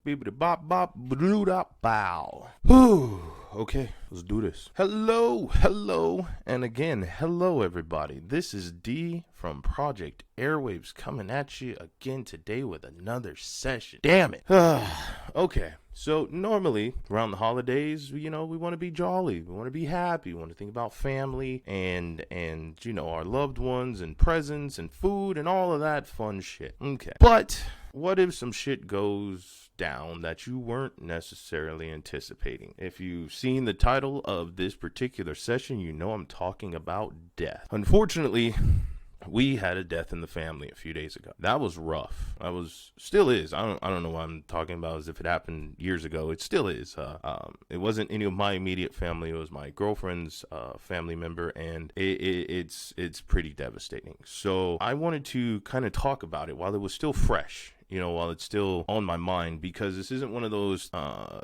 Bibbidi bop bop blue dop bow. Whew. Okay, let's do this. Hello, and again, hello everybody. This is D from Project Airwaves coming at you again today with another session. Damn it. Okay, so normally around the holidays, we want to be jolly. We want to be happy. We want to think about family and our loved ones and presents and food and all of that fun shit. Okay, but what if some shit goes down that you weren't necessarily anticipating? If you've seen the title of this particular session, you know I'm talking about death. Unfortunately, we had a death in the family a few days ago. That was rough. Still is. I don't know what I'm talking about as if it happened years ago. It still is. It wasn't any of my immediate family. It was my girlfriend's family member, and it's pretty devastating. So I wanted to kind of talk about it while it was still fresh. While it's still on my mind, because this isn't one of those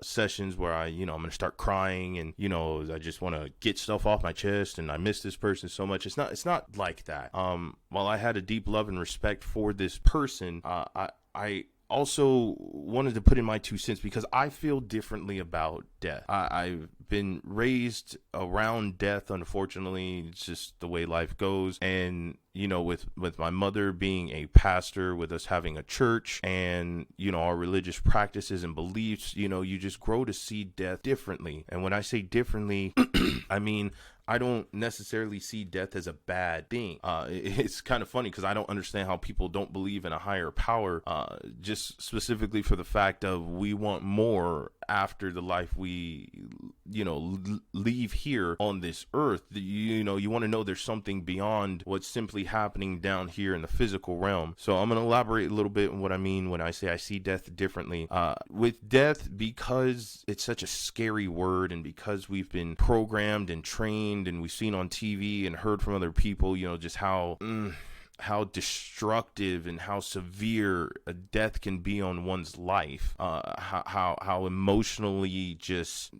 sessions where I'm going to start crying and, I just want to get stuff off my chest and I miss this person so much. It's not like that. While I had a deep love and respect for this person, I also wanted to put in my 2 cents because I feel differently about death. I've been raised around death, unfortunately. It's just the way life goes. And, with my mother being a pastor, with us having a church and, our religious practices and beliefs, you just grow to see death differently. And when I say differently, I mean, I don't necessarily see death as a bad thing. It's kind of funny because I don't understand how people don't believe in a higher power, just specifically for the fact of we want more after the life we, leave here on this earth. You want to know there's something beyond what's simply happening down here in the physical realm. So I'm going to elaborate a little bit on what I mean when I say I see death differently. With death, because it's such a scary word and because we've been programmed and trained and we've seen on TV and heard from other people, just how destructive and how severe a death can be on one's life, how emotionally just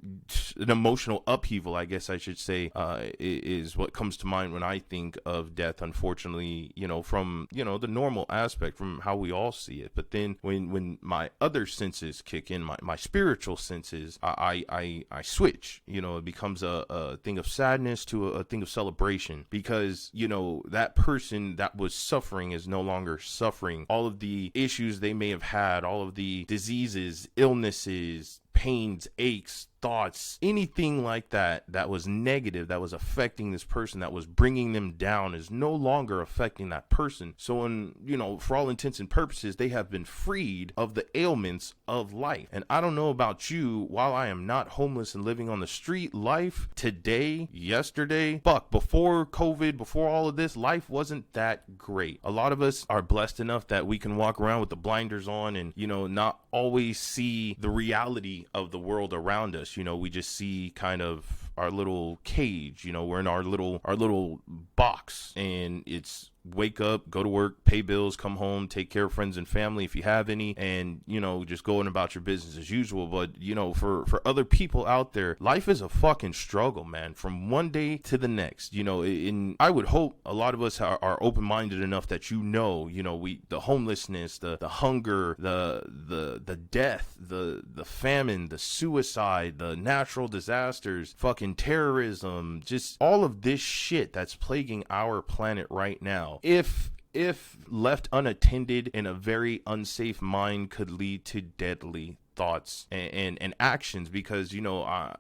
an emotional upheaval, I guess I should say, is what comes to mind when I think of death, unfortunately, from, the normal aspect, from how we all see it. But then when my other senses kick in, my spiritual senses, I switch, it becomes a thing of sadness to a thing of celebration, because, that person that was suffering is no longer suffering. All of the issues they may have had, all of the diseases, illnesses, pains, aches, thoughts, anything like that was negative, that was affecting this person, that was bringing them down, is no longer affecting that person. So for all intents and purposes, they have been freed of the ailments of life. And I don't know about you, while I am not homeless and living on the street, life today, yesterday, before COVID, before all of this, life wasn't that great. A lot of us are blessed enough that we can walk around with the blinders on and, not always see the reality of the world around us. We just see kind of our little cage, we're in our little box, and it's wake up, go to work, pay bills, come home, take care of friends and family if you have any, and just going about your business as usual. But for other people out there, life is a fucking struggle, man, from one day to the next. And I would hope a lot of us are open-minded enough that the homelessness, the hunger, the death, the famine, the suicide, the natural disasters, fucking terrorism, just all of this shit that's plaguing our planet right now, if left unattended in a very unsafe mind, could lead to deadly thoughts and actions. Because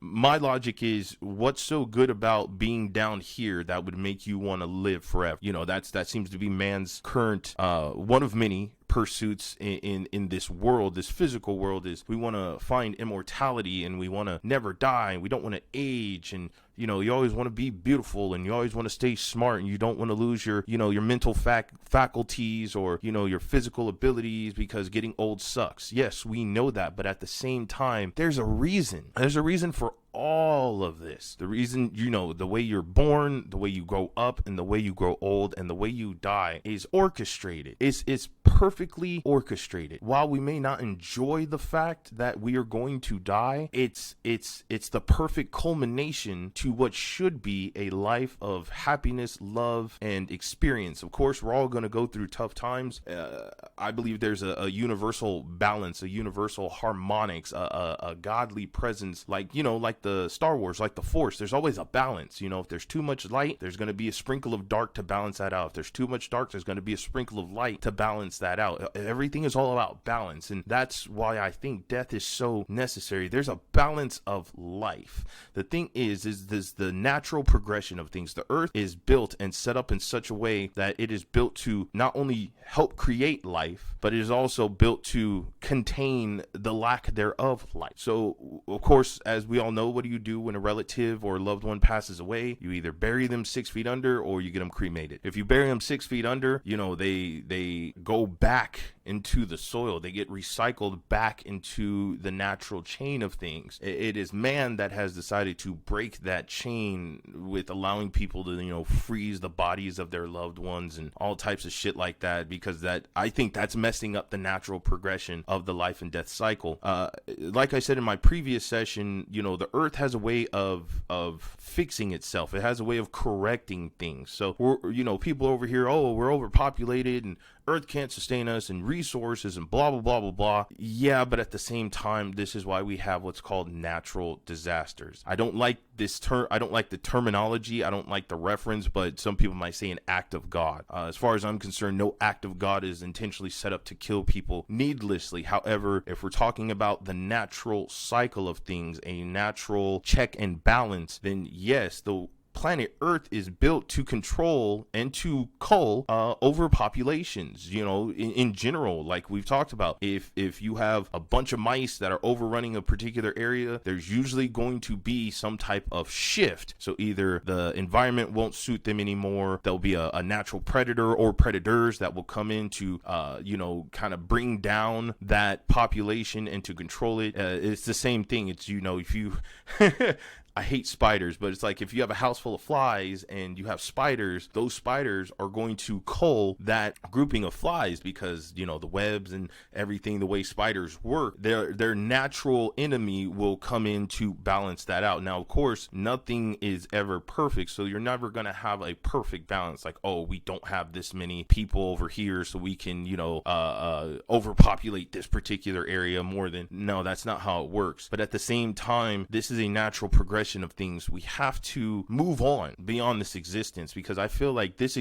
my logic is, what's so good about being down here that would make you want to live forever? That seems to be man's current one of many pursuits in this world, this physical world, is we want to find immortality and we want to never die and we don't want to age, and you always want to be beautiful and you always want to stay smart and you don't want to lose your mental faculties or your physical abilities, because getting old sucks. Yes, we know that, but at the same time, there's a reason for all of this, the reason, the way you're born, the way you grow up, and the way you grow old, and the way you die is orchestrated. It's perfectly orchestrated. While we may not enjoy the fact that we are going to die, it's the perfect culmination to what should be a life of happiness, love, and experience. Of course, we're all going to go through tough times. I believe there's a universal balance, a universal harmonics, a godly presence, like the Star Wars, like the Force. There's always a balance. If there's too much light, there's going to be a sprinkle of dark to balance that out. If there's too much dark, there's going to be a sprinkle of light to balance that out. Everything is all about balance, and that's why I think death is so necessary. There's a balance of life. The thing is this the natural progression of things. The earth is built and set up in such a way that it is built to not only help create life, but it is also built to contain the lack thereof life. So, of course, as we all know, what do you do when a relative or loved one passes away? You either bury them 6 feet under or you get them cremated. If you bury them 6 feet under, they go back into the soil. They get recycled back into the natural chain of things. It is man that has decided to break that chain with allowing people to, freeze the bodies of their loved ones and all types of shit like that, because I think that's messing up the natural progression of the life and death cycle. Like I said in my previous session, the earth has a way of fixing itself. It has a way of correcting things. So people over here, we're overpopulated and earth can't sustain us and resources and blah, blah, blah, blah, blah. Yeah, but at the same time, this is why we have what's called natural disasters. I don't like this term. I don't like the terminology. I don't like the reference, but some people might say an act of God. As far as I'm concerned, no act of God is intentionally set up to kill people needlessly. However, if we're talking about the natural cycle of things, a natural check and balance, then yes, the planet Earth is built to control and to cull overpopulations, in general. Like we've talked about, if you have a bunch of mice that are overrunning a particular area, there's usually going to be some type of shift. So either the environment won't suit them anymore, there'll be a natural predator or predators that will come in to kind of bring down that population and to control it. It's the same thing. It's if you I hate spiders, but it's like if you have a house full of flies and you have spiders, those spiders are going to cull that grouping of flies because, the webs and everything, the way spiders work, their natural enemy will come in to balance that out. Now, of course, nothing is ever perfect, so you're never going to have a perfect balance. Like, we don't have this many people over here, so we can, overpopulate this particular area more than... No, that's not how it works. But at the same time, this is a natural progression of things. We have to move on beyond this existence, because I feel like this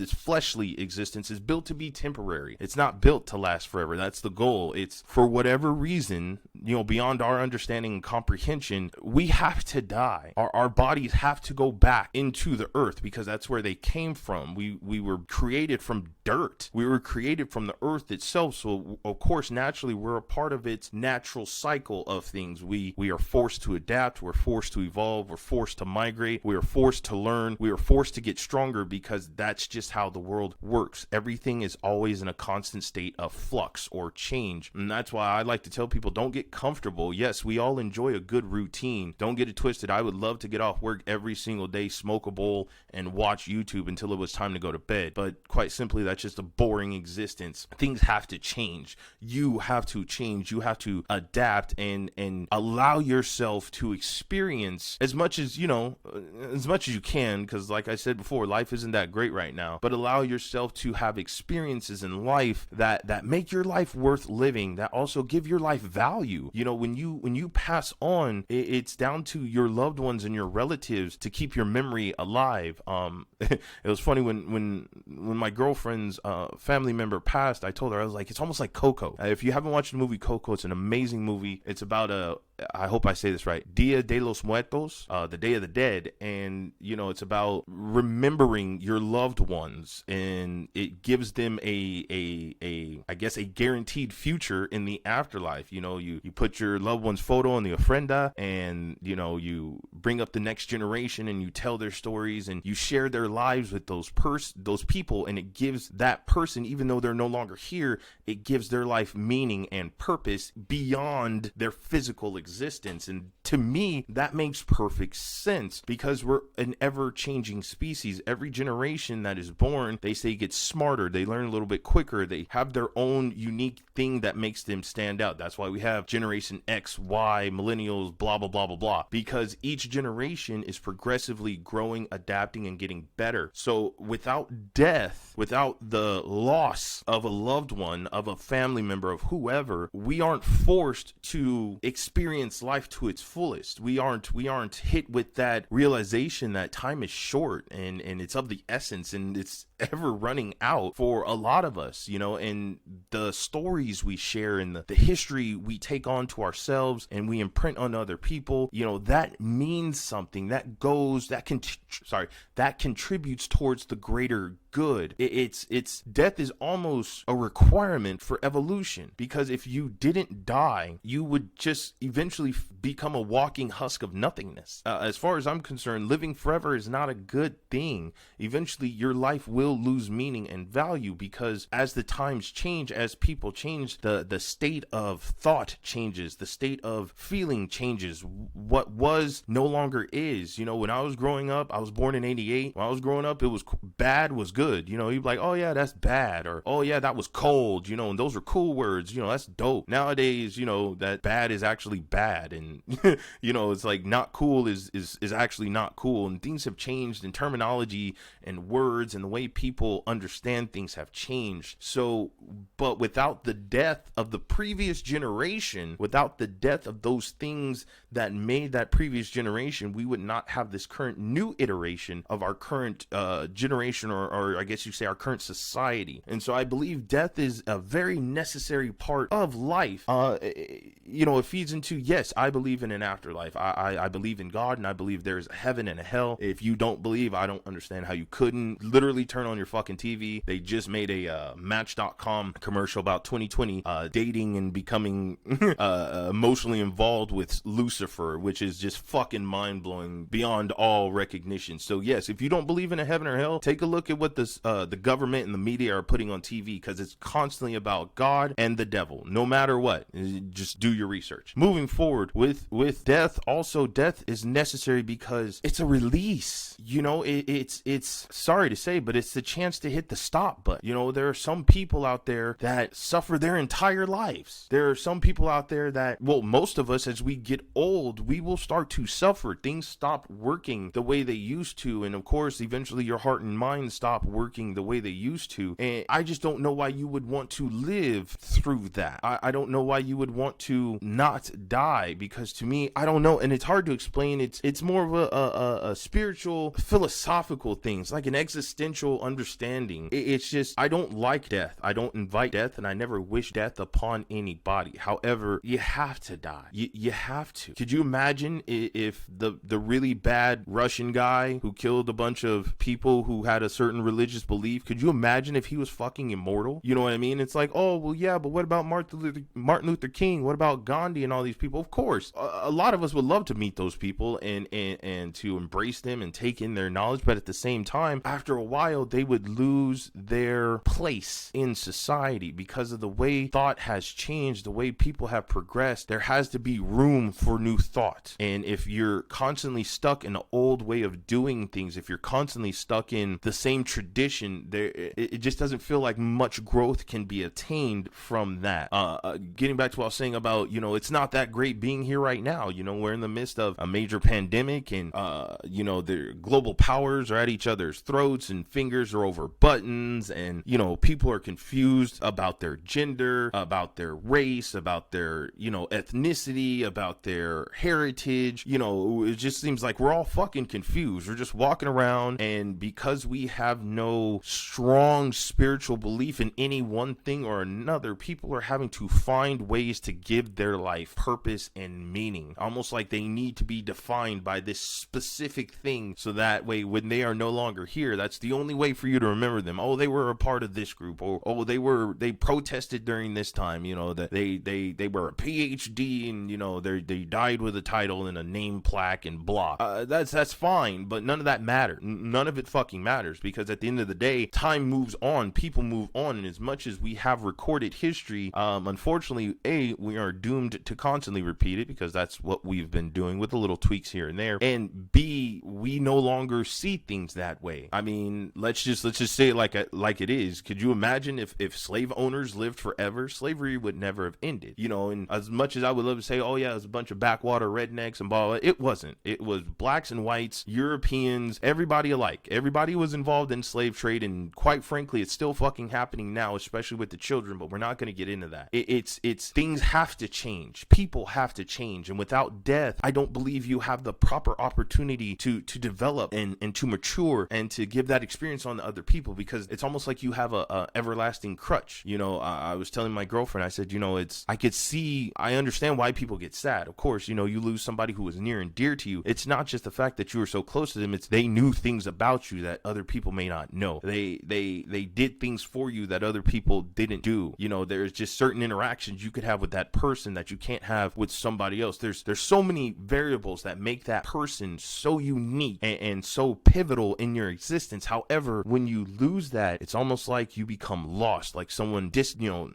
fleshly existence is built to be temporary. It's not built to last forever. That's the goal. It's for whatever reason, beyond our understanding and comprehension, we have to die. Our bodies have to go back into the earth because that's where they came from. We were created from dirt. We were created from the earth itself. So of course, naturally, we're a part of its natural cycle of things. We are forced to adapt. We're forced to evolve. We're forced to migrate. We are forced to learn. We are forced to get stronger because that's just how the world works. Everything is always in a constant state of flux or change. And that's why I like to tell people, don't get comfortable. Yes, we all enjoy a good routine. Don't get it twisted. I would love to get off work every single day, smoke a bowl, and watch YouTube until it was time to go to bed. But quite simply, that's just a boring existence. Things have to change. You have to change. You have to adapt and allow yourself to experience as much as you can, because like I said before, life isn't that great right now, but allow yourself to have experiences in life that make your life worth living, that also give your life value. When you pass on, it's down to your loved ones and your relatives to keep your memory alive. It was funny when my girlfriend's family member passed, I told her, I was like, it's almost like Coco. If you haven't watched the movie Coco, it's an amazing movie. It's about I hope I say this right, Dia de los Muertos, the Day of the Dead, and it's about remembering your loved ones, and it gives them I guess a guaranteed future in the afterlife. You put your loved one's photo on the ofrenda, and you bring up the next generation and you tell their stories and you share their lives with those people, and it gives that person, even though they're no longer here, it gives their life meaning and purpose beyond their physical existence. And to me, that makes perfect sense, because we're an ever-changing species. Every generation that is born, they say, gets smarter, they learn a little bit quicker, they have their own unique thing that makes them stand out. That's why we have Generation X, Y, millennials, blah, blah, blah, blah, blah, because each generation is progressively growing, adapting, and getting better. So without death, without the loss of a loved one, of a family member, of whoever, we aren't forced to experience life to its fullest. We aren't hit with that realization that time is short and it's of the essence, and it's ever running out for a lot of us, and the stories we share and the history we take on to ourselves and we imprint on other people, that means something, that contributes towards the greater good. It's death is almost a requirement for evolution, because if you didn't die, you would just eventually become a walking husk of nothingness. As far as I'm concerned, living forever is not a good thing. Eventually your life will lose meaning and value, because as the times change, as people change, the state of thought changes, the state of feeling changes. What was no longer is. When I was growing up, I was born in 88. When I was growing up, it was bad was good. You'd be like, oh yeah, that's bad, or oh yeah, that was cold, and those are cool words, that's dope. Nowadays, that bad is actually bad, and it's like not cool is actually not cool, and things have changed in terminology and words, and the way people understand things have changed. So, but without the death of the previous generation, without the death of those things that made that previous generation, we would not have this current new iteration of our current generation, or I guess you say our current society. And so I believe death is a very necessary part of life. It feeds into, yes, I believe in an afterlife. I believe in God, and I believe there's a heaven and a hell. If you don't believe, I don't understand how you couldn't. Literally turn on your fucking TV. They just made a Match.com commercial about 2020 dating and becoming emotionally involved with Lucifer, which is just fucking mind-blowing beyond all recognition. So yes, if you don't believe in a heaven or hell, take a look at what the government and the media are putting on TV, because it's constantly about God and the devil, no matter what. Just do your research. Moving forward with death, also death is necessary because it's a release. It's sorry to say, but it's the chance to hit the stop button. There are some people out there that suffer their entire lives. There are some people out there that, well, most of us, as we get old, we will start to suffer. Things stop working the way they used to, and of course eventually your heart and mind stop working the way they used to. And I just don't know why you would want to live through that. I don't know why you would want to not die, because to me, I don't know, and it's hard to explain. It's more of a spiritual, philosophical things, like an existential understanding. It's just, I don't like death. I don't invite death, and I never wish death upon anybody. However, you have to die. You have to. Could you imagine if the really bad Russian guy who killed a bunch of people who had a certain religious belief, could you imagine if he was fucking immortal? You know what I mean? It's like, oh, well, yeah, but what about Martin Luther King? What about Gandhi and all these people? Of course, a lot of us would love to meet those people and to embrace them and take in their knowledge, but at the same time, after a while, they would lose their place in society because of the way thought has changed, the way people have progressed. There has to be room for new thought. And if you're constantly stuck in an old way of doing things, if you're constantly stuck in the same tradition, it just doesn't feel like much growth can be attained from that. Getting back to what I was saying about, it's not that great being here right now. We're in the midst of a major pandemic, and the global powers are at each other's throats, and fingers are over buttons, and people are confused about their gender, about their race, about their ethnicity, about their heritage. It just seems like we're all fucking confused. We're just walking around, and because we have no strong spiritual belief in any one thing or another, people are having to find ways to give their life purpose and meaning, almost like they need to be defined by this specific thing, so that way when they are no longer here, that's the only way for you to remember them. Oh, they were a part of this group, or oh, they protested during this time, you know, that they were a PhD, and you know, they died with a title and a name plaque and blah. That's fine, but none of that matters. None of it fucking matters, because at the end of the day, time moves on, people move on, and as much as we have recorded history, unfortunately, A, we are doomed to constantly repeat it, because that's what we've been doing with the little tweaks here and there, and B, we no longer see things that way. I mean, let's just say it like it is. Could you imagine if slave owners lived forever? Slavery would never have ended, you know. And as much as I would love to say, oh yeah, it was a bunch of backwater rednecks and blah, blah, it wasn't. It was blacks and whites, Europeans, everybody alike. Everybody was involved in slave trade, and quite frankly, it's still fucking happening now, especially with the children, but we're not going to get into that. It's things have to change. People have to change, and without death, I don't believe you have the proper opportunity to develop and to mature and to give that experience on to other people, because it's almost like you have a everlasting crutch. You know, I was telling my girlfriend, I said, you know, I understand why people get sad. Of course, you know, you lose somebody who was near and dear to you. It's not just the fact that you were so close to them, it's they knew things about you that other people may not know. They did things for you that other people didn't do. You know, there's just certain interactions you could have with that person that you can't have with somebody else. There's so many variables that make that person so unique and so pivotal in your existence. However, when you lose that, it's almost like you become lost, like someone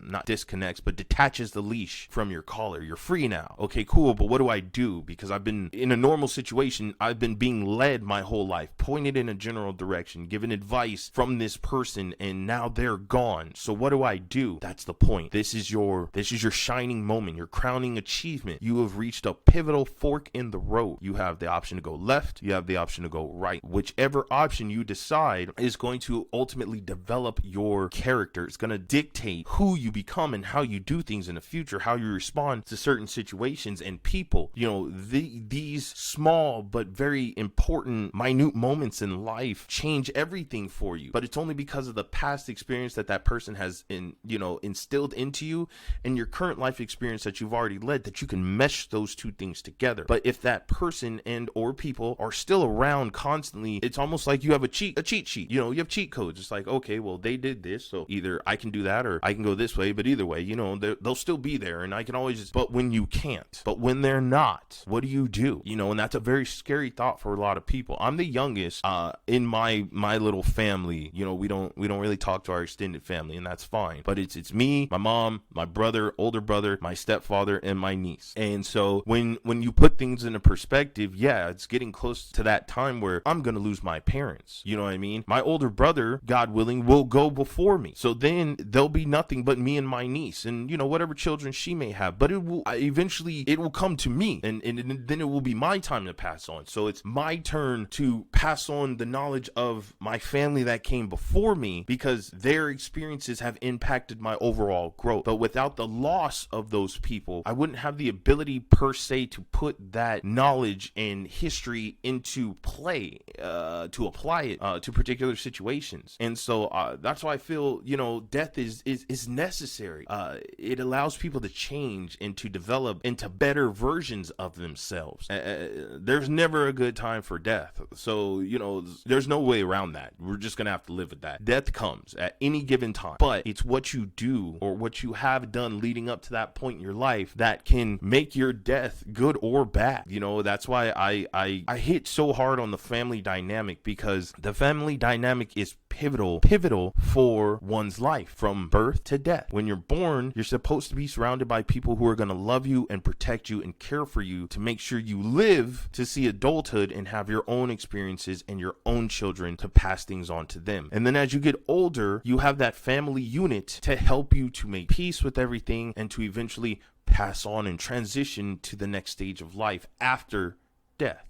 not disconnects, but detaches the leash from your collar. You're free now. Okay, cool, but what do I do? Because I've been in a normal situation, I've been being led my whole life, pointed in a general direction, given advice from this person, and now they're gone. So what do I do? That's the point. This is your shining moment, your crowning achievement. You have reached a pivotal fork in the road. You have the option to go left, you have the option to go right. Whichever option you decide is going to ultimately develop your character. It's going to dictate who you become and how you do things in the future, how you respond to certain situations and people. You know, these small but very important, minute moments in life change everything for you. But it's only because of the past experience that person has instilled into you, and your current life experience that you've already led, that you can mesh those two things together. But if that person and or people are still around constantly, it's almost like you have a cheat sheet. You know, you have cheat codes. It's like, okay, well, they did this, so either I can do that or I can go this way. But either way, you know, they'll still be there, and I can always just. But when you can't, but when they're not, what do? You know, and that's a very scary thought for a lot of people. I'm the youngest in my little family. You know, we don't really talk to our extended family, and that's fine. But it's me, my mom, my brother, older brother, my stepfather, and my niece. And so when you put things into perspective, yeah, it's getting close to that time where I'm gonna lose my parents. You know what I mean? My older brother, God willing, will go before me. So then there'll be nothing but me and my niece, and you know, whatever children she may have. But it will eventually come to me, and then it will be my time to pass on. So it's my turn to pass on the knowledge of my family that came before me, because their experiences have impacted my overall growth. But without the loss of those people, I wouldn't have the ability per se to put that knowledge and history into play, to apply it to particular situations. And so that's why I feel, you know, death is necessary. It allows people to change and to develop into better versions of themselves. There's never a good time for death. So, you know, there's no way around that. We're just gonna have to live with that. Death comes at any given time, but it's what you do or what you have done leading up to that point in your life that can make your death good or bad. You know, that's why I hit so hard on the family dynamic, because the family dynamic is pivotal for one's life from birth to death. When you're born, you're supposed to be surrounded by people who are going to love you and protect you and care for you to make sure you live to see adulthood and have your own experiences and your own children to pass things on to them. And then as you get older, you have that family unit to help you to make peace with everything and to eventually pass on and transition to the next stage of life after death.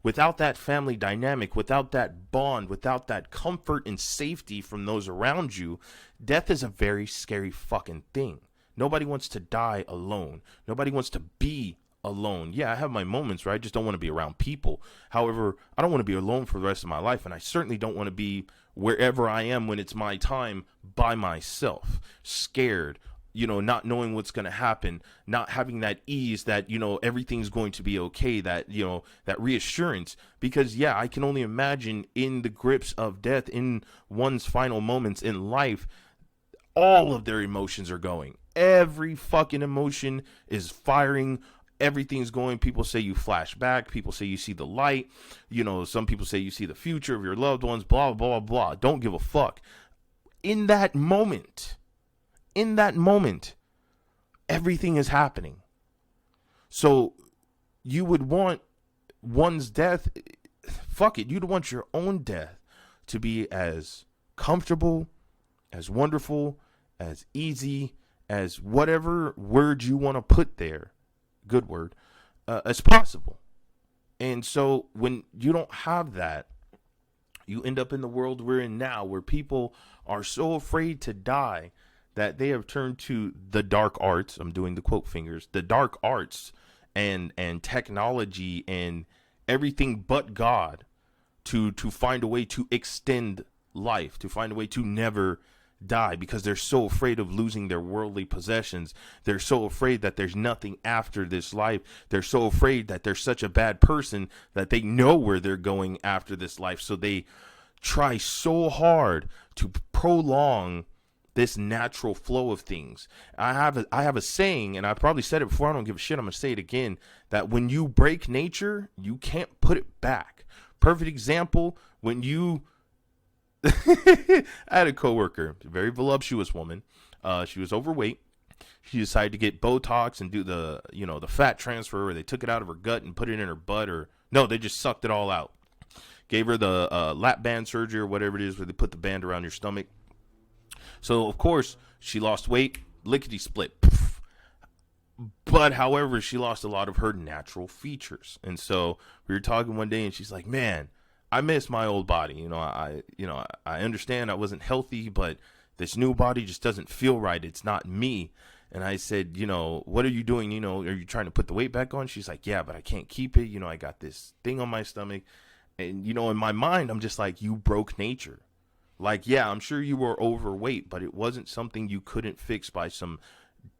Without that family dynamic, without that bond, without that comfort and safety from those around you, death is a very scary fucking thing. Nobody wants to die alone. Nobody wants to be alone. Yeah, I have my moments where I just don't want to be around people. However, I don't want to be alone for the rest of my life, and I certainly don't want to be wherever I am when it's my time by myself, scared, not knowing what's going to happen, not having that ease that, everything's going to be okay, that, that reassurance. Because, yeah, I can only imagine in the grips of death, in one's final moments in life, all of their emotions are going. Every fucking emotion is firing. Everything's going. People say you flash back. People say you see the light. Some people say you see the future of your loved ones, blah, blah, blah. Don't give a fuck. In that moment, everything is happening. So you would want one's death, fuck it, you'd want your own death to be as comfortable, as wonderful, as easy, as whatever word you want to put there, good word, as possible. And so when you don't have that, you end up in the world we're in now, where people are so afraid to die that they have turned to the dark arts. I'm doing the quote fingers, the dark arts and technology and everything but God to find a way to extend life, to find a way to never die, because they're so afraid of losing their worldly possessions. They're so afraid that there's nothing after this life. They're so afraid that they're such a bad person that they know where they're going after this life. So they try so hard to prolong this natural flow of things. I have a saying, and I probably said it before, I don't give a shit, I'm going to say it again, that when you break nature, you can't put it back. Perfect example, when you I had a coworker, a very voluptuous woman. She was overweight. She decided to get Botox and do the fat transfer, where they took it out of her gut and put it in her butt, or no, they just sucked it all out. Gave her the lap band surgery or whatever it is, where they put the band around your stomach. So of course she lost weight, lickety split. But however, she lost a lot of her natural features. And so we were talking one day, and she's like, "Man, I miss my old body. I understand I wasn't healthy, but this new body just doesn't feel right. It's not me." And I said, "What are you doing? Are you trying to put the weight back on?" She's like, "Yeah, but I can't keep it. I got this thing on my stomach." And, in my mind, I'm just like, you broke nature. Like, yeah, I'm sure you were overweight, but it wasn't something you couldn't fix by some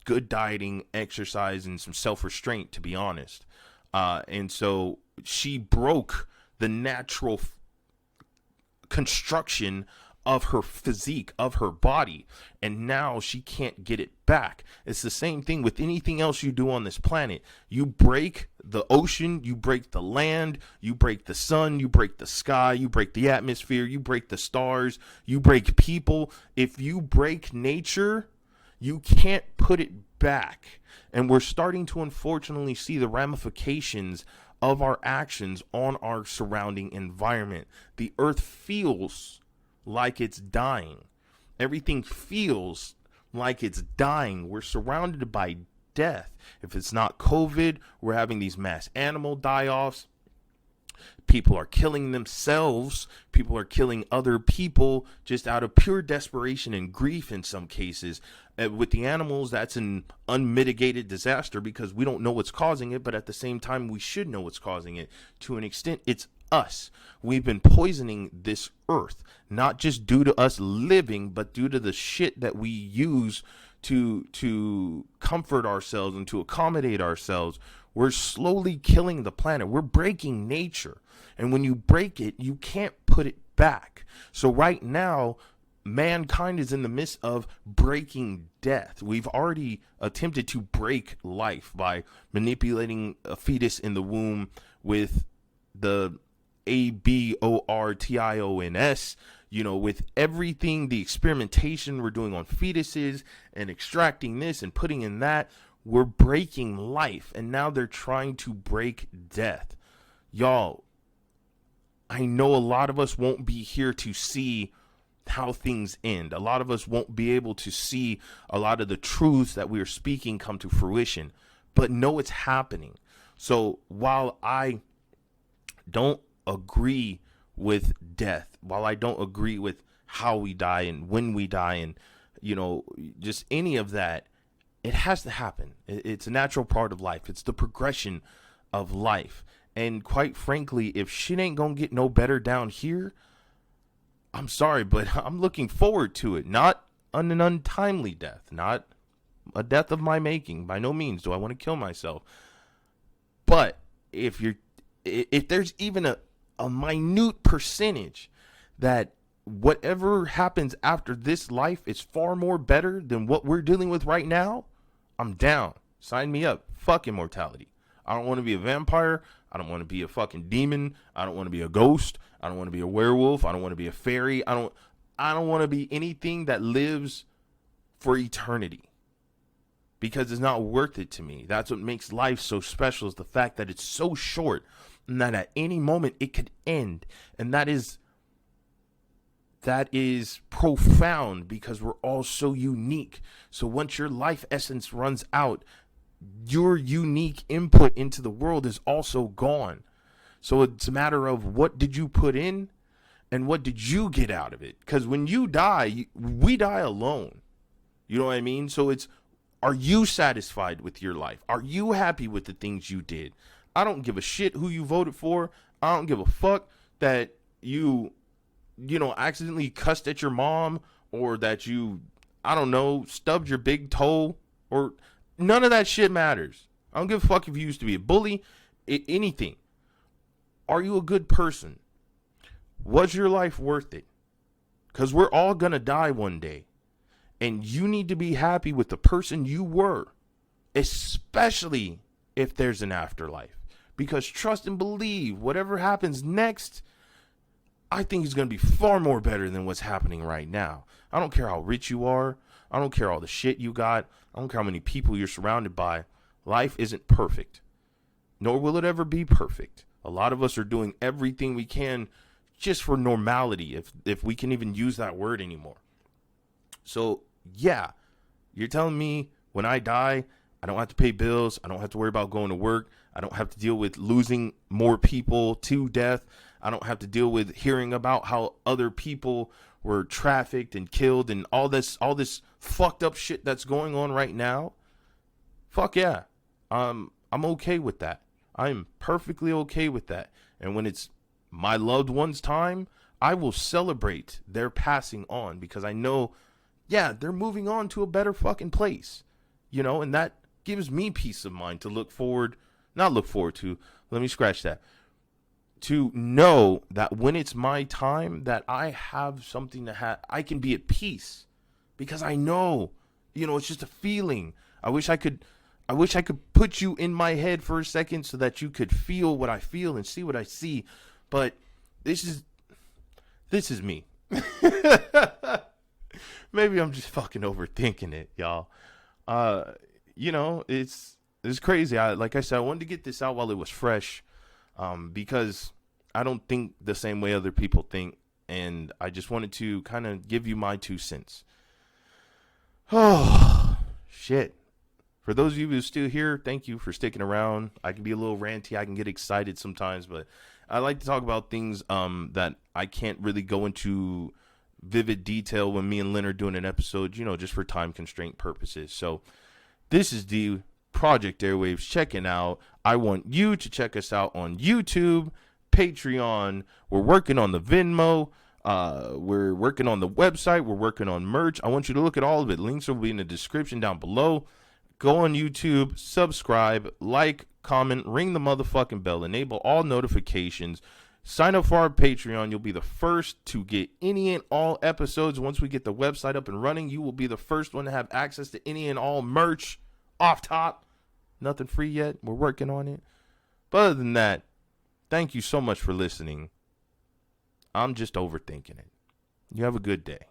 good dieting, exercise, and some self-restraint, to be honest. And so she broke the natural construction of her physique, of her body, and now she can't get it back. It's the same thing with anything else you do on this planet. You break the ocean, you break the land, you break the sun, you break the sky, you break the atmosphere, you break the stars, you break people. If you break nature, you can't put it back. And we're starting to unfortunately see the ramifications of our actions on our surrounding environment. The earth feels like it's dying. Everything feels like it's dying. We're surrounded by death. If it's not COVID, we're having these mass animal die-offs. People are killing themselves. People are killing other people just out of pure desperation and grief in some cases. With the animals, that's an unmitigated disaster because we don't know what's causing it, but at the same time, we should know what's causing it. To an extent, it's us. We've been poisoning this earth, not just due to us living, but due to the shit that we use to comfort ourselves and to accommodate ourselves. We're slowly killing the planet. We're breaking nature. And when you break it, you can't put it back. So right now, mankind is in the midst of breaking death. We've already attempted to break life by manipulating a fetus in the womb with the abortions, with everything, the experimentation we're doing on fetuses and extracting this and putting in that. We're breaking life, and now they're trying to break death. Y'all, I know a lot of us won't be here to see how things end. A lot of us won't be able to see a lot of the truths that we are speaking come to fruition, but know it's happening. So while I don't agree with death, while I don't agree with how we die and when we die and, just any of that, it has to happen. It's a natural part of life. It's the progression of life. And quite frankly, if shit ain't gonna get no better down here, I'm sorry, but I'm looking forward to it. Not an untimely death, not a death of my making. By no means do I want to kill myself. But if there's even a minute percentage that whatever happens after this life is far more better than what we're dealing with right now, I'm down. Sign me up. Fuck immortality. I don't want to be a vampire. I don't want to be a fucking demon. I don't want to be a ghost. I don't want to be a werewolf. I don't want to be a fairy. I don't want to be anything that lives for eternity, because it's not worth it to me. That's what makes life so special, is the fact that it's so short and that at any moment it could end. And that is profound, because we're all so unique. So once your life essence runs out, your unique input into the world is also gone. So it's a matter of, what did you put in and what did you get out of it? Because when you die, we die alone. You know what I mean? So are you satisfied with your life? Are you happy with the things you did? I don't give a shit who you voted for. I don't give a fuck that you accidentally cussed at your mom, or that you, I don't know, stubbed your big toe, or none of that shit matters. I don't give a fuck if you used to be a bully, anything. Are you a good person? Was your life worth it? Because we're all going to die one day. And you need to be happy with the person you were, especially if there's an afterlife. Because trust and believe, whatever happens next, I think it's going to be far more better than what's happening right now. I don't care how rich you are. I don't care all the shit you got. I don't care how many people you're surrounded by. Life isn't perfect, nor will it ever be perfect. A lot of us are doing everything we can just for normality, if we can even use that word anymore. So, yeah, you're telling me when I die, I don't have to pay bills. I don't have to worry about going to work. I don't have to deal with losing more people to death. I don't have to deal with hearing about how other people were trafficked and killed and all this fucked up shit that's going on right now. Fuck yeah. I'm okay with that. I'm perfectly okay with that. And when it's my loved one's time, I will celebrate their passing on, because I know, yeah, they're moving on to a better fucking place, and that gives me peace of mind to to know that when it's my time, that I have something I can be at peace, because I know, it's just a feeling. I wish I could put you in my head for a second so that you could feel what I feel and see what I see. But this is me. Maybe I'm just fucking overthinking it, y'all. It's crazy. Like I said, I wanted to get this out while it was fresh, because I don't think the same way other people think, and I just wanted to kind of give you my 2 cents. Oh, shit. For those of you who are still here, thank you for sticking around. I can be a little ranty. I can get excited sometimes, but I like to talk about things that I can't really go into vivid detail when me and Lynn are doing an episode, just for time constraint purposes. So this is the Project Airwaves checking out. I want you to check us out on YouTube, Patreon. We're working on the Venmo. We're working on the website. We're working on merch. I want you to look at all of it. Links will be in the description down below. Go on YouTube, subscribe, like, comment, ring the motherfucking bell, enable all notifications. Sign up for our Patreon. You'll be the first to get any and all episodes. Once we get the website up and running, you will be the first one to have access to any and all merch off top. Nothing free yet. We're working on it. But other than that, thank you so much for listening. I'm just overthinking it. You have a good day.